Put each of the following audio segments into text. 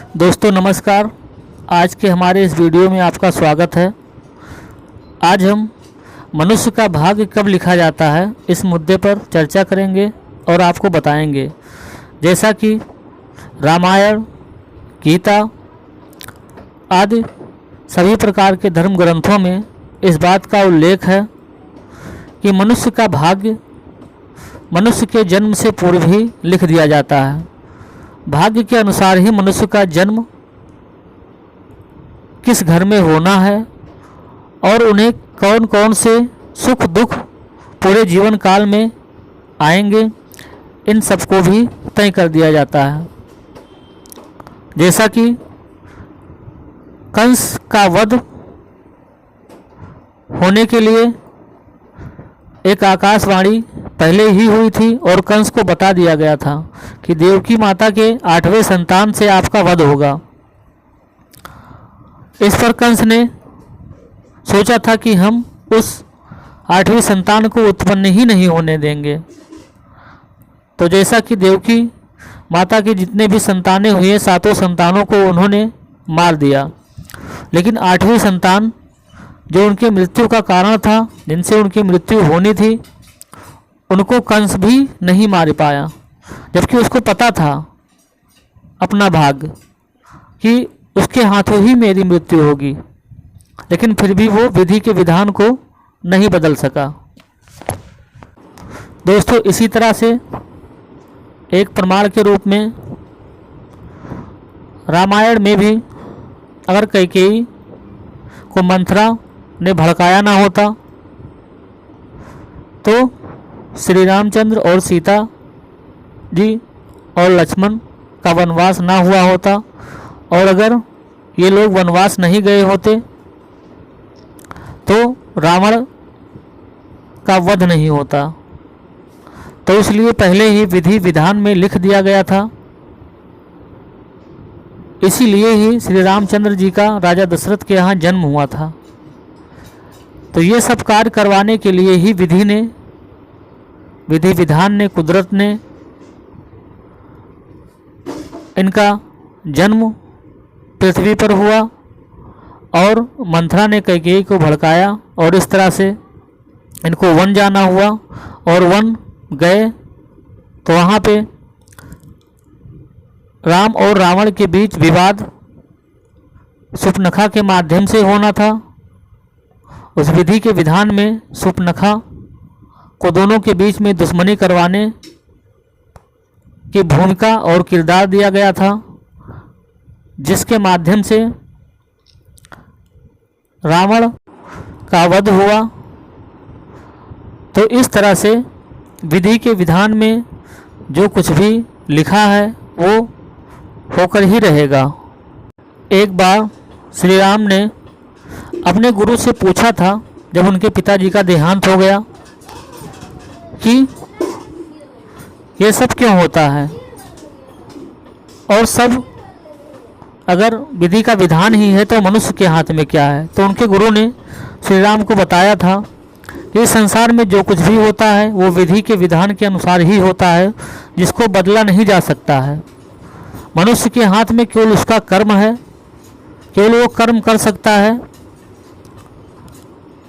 दोस्तों नमस्कार। आज के हमारे इस वीडियो में आपका स्वागत है। आज हम मनुष्य का भाग्य कब लिखा जाता है इस मुद्दे पर चर्चा करेंगे और आपको बताएंगे। जैसा कि रामायण, गीता आदि सभी प्रकार के धर्म ग्रंथों में इस बात का उल्लेख है कि मनुष्य का भाग्य मनुष्य के जन्म से पूर्व ही लिख दिया जाता है। भाग्य के अनुसार ही मनुष्य का जन्म किस घर में होना है और उन्हें कौन कौन से सुख दुख पूरे जीवन काल में आएंगे, इन सबको भी तय कर दिया जाता है। जैसा कि कंस का वध होने के लिए एक आकाशवाणी पहले ही हुई थी और कंस को बता दिया गया था कि देवकी माता के 8वें संतान से आपका वध होगा। इस पर कंस ने सोचा था कि हम उस 8वें संतान को उत्पन्न ही नहीं होने देंगे। तो जैसा कि देवकी माता की जितने भी संतानें हुई हैं, 7 संतानों को उन्होंने मार दिया, लेकिन 8वीं संतान जो उनके मृत्यु का कारण था, जिनसे उनकी मृत्यु होनी थी, उनको कंस भी नहीं मार पाया, जबकि उसको पता था अपना भाग्य कि उसके हाथों ही मेरी मृत्यु होगी, लेकिन फिर भी वो विधि के विधान को नहीं बदल सका। दोस्तों, इसी तरह से एक प्रमाण के रूप में रामायण में भी अगर कैकेयी को मंथरा ने भड़काया ना होता तो श्री रामचंद्र और सीता जी और लक्ष्मण का वनवास ना हुआ होता, और अगर ये लोग वनवास नहीं गए होते तो रावण का वध नहीं होता। तो इसलिए पहले ही विधि विधान में लिख दिया गया था। इसीलिए ही श्री रामचंद्र जी का राजा दशरथ के यहाँ जन्म हुआ था। तो ये सब कार्य करवाने के लिए ही विधि विधान ने, कुदरत ने इनका जन्म पृथ्वी पर हुआ और मंथरा ने कैकेयी को भड़काया और इस तरह से इनको वन जाना हुआ। और वन गए तो वहाँ पे राम और रावण के बीच विवाद शूर्पणखा के माध्यम से होना था। उस विधि के विधान में शूर्पणखा को दोनों के बीच में दुश्मनी करवाने की भूमिका और किरदार दिया गया था, जिसके माध्यम से रावण का वध हुआ। तो इस तरह से विधि के विधान में जो कुछ भी लिखा है वो होकर ही रहेगा। एक बार श्री राम ने अपने गुरु से पूछा था, जब उनके पिताजी का देहांत हो गया, कि ये सब क्यों होता है और सब अगर विधि का विधान ही है तो मनुष्य के हाथ में क्या है। तो उनके गुरु ने श्री राम को बताया था कि इस संसार में जो कुछ भी होता है वो विधि के विधान के अनुसार ही होता है, जिसको बदला नहीं जा सकता है। मनुष्य के हाथ में केवल उसका कर्म है, केवल वो कर्म कर सकता है,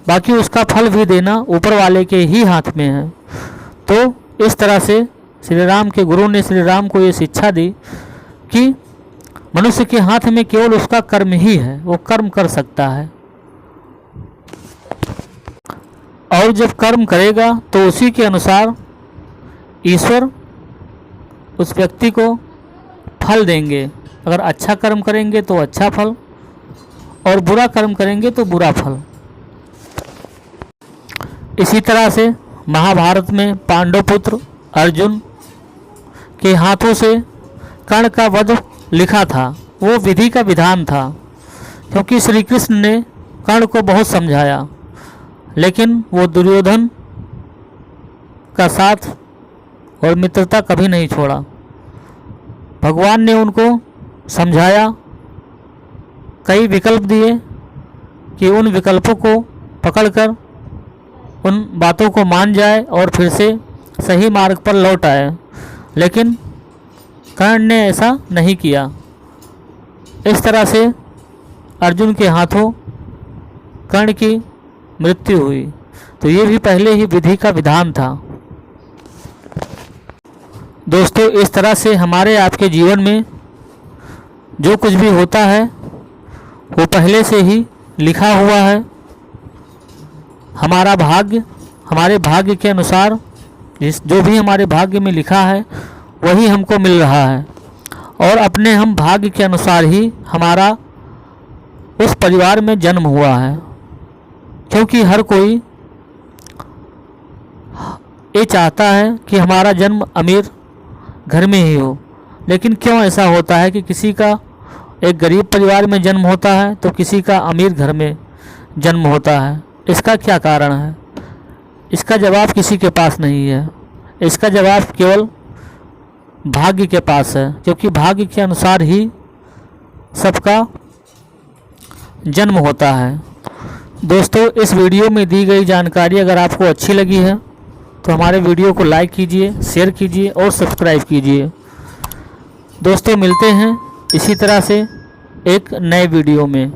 बाकी उसका फल भी देना ऊपर वाले के ही हाथ में है। तो इस तरह से श्री राम के गुरु ने श्री राम को ये शिक्षा दी कि मनुष्य के हाथ में केवल उसका कर्म ही है, वो कर्म कर सकता है, और जब कर्म करेगा तो उसी के अनुसार ईश्वर उस व्यक्ति को फल देंगे। अगर अच्छा कर्म करेंगे तो अच्छा फल, और बुरा कर्म करेंगे तो बुरा फल। इसी तरह से महाभारत में पांडव पुत्र अर्जुन के हाथों से कर्ण का वध लिखा था। वो विधि का विधान था, क्योंकि श्री कृष्ण ने कर्ण को बहुत समझाया, लेकिन वो दुर्योधन का साथ और मित्रता कभी नहीं छोड़ा। भगवान ने उनको समझाया, कई विकल्प दिए कि उन विकल्पों को पकड़कर उन बातों को मान जाए और फिर से सही मार्ग पर लौट आए, लेकिन कर्ण ने ऐसा नहीं किया। इस तरह से अर्जुन के हाथों कर्ण की मृत्यु हुई। तो ये भी पहले ही विधि का विधान था। दोस्तों, इस तरह से हमारे आपके जीवन में जो कुछ भी होता है वो पहले से ही लिखा हुआ है। हमारा भाग्य, हमारे भाग्य के अनुसार जो भी हमारे भाग्य में लिखा है वही हमको मिल रहा है, और अपने हम भाग्य के अनुसार ही हमारा उस परिवार में जन्म हुआ है। क्योंकि हर कोई ये चाहता है कि हमारा जन्म अमीर घर में ही हो, लेकिन क्यों ऐसा होता है कि किसी का एक गरीब परिवार में जन्म होता है तो किसी का अमीर घर में जन्म होता है? इसका क्या कारण है? इसका जवाब किसी के पास नहीं है। इसका जवाब केवल भाग्य के पास है, क्योंकि भाग्य के अनुसार ही सबका जन्म होता है। दोस्तों, इस वीडियो में दी गई जानकारी अगर आपको अच्छी लगी है तो हमारे वीडियो को लाइक कीजिए, शेयर कीजिए और सब्सक्राइब कीजिए। दोस्तों, मिलते हैं इसी तरह से एक नए वीडियो में।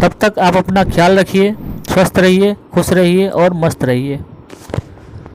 तब तक आप अपना ख्याल रखिए, स्वस्थ रहिए, खुश रहिए और मस्त रहिए।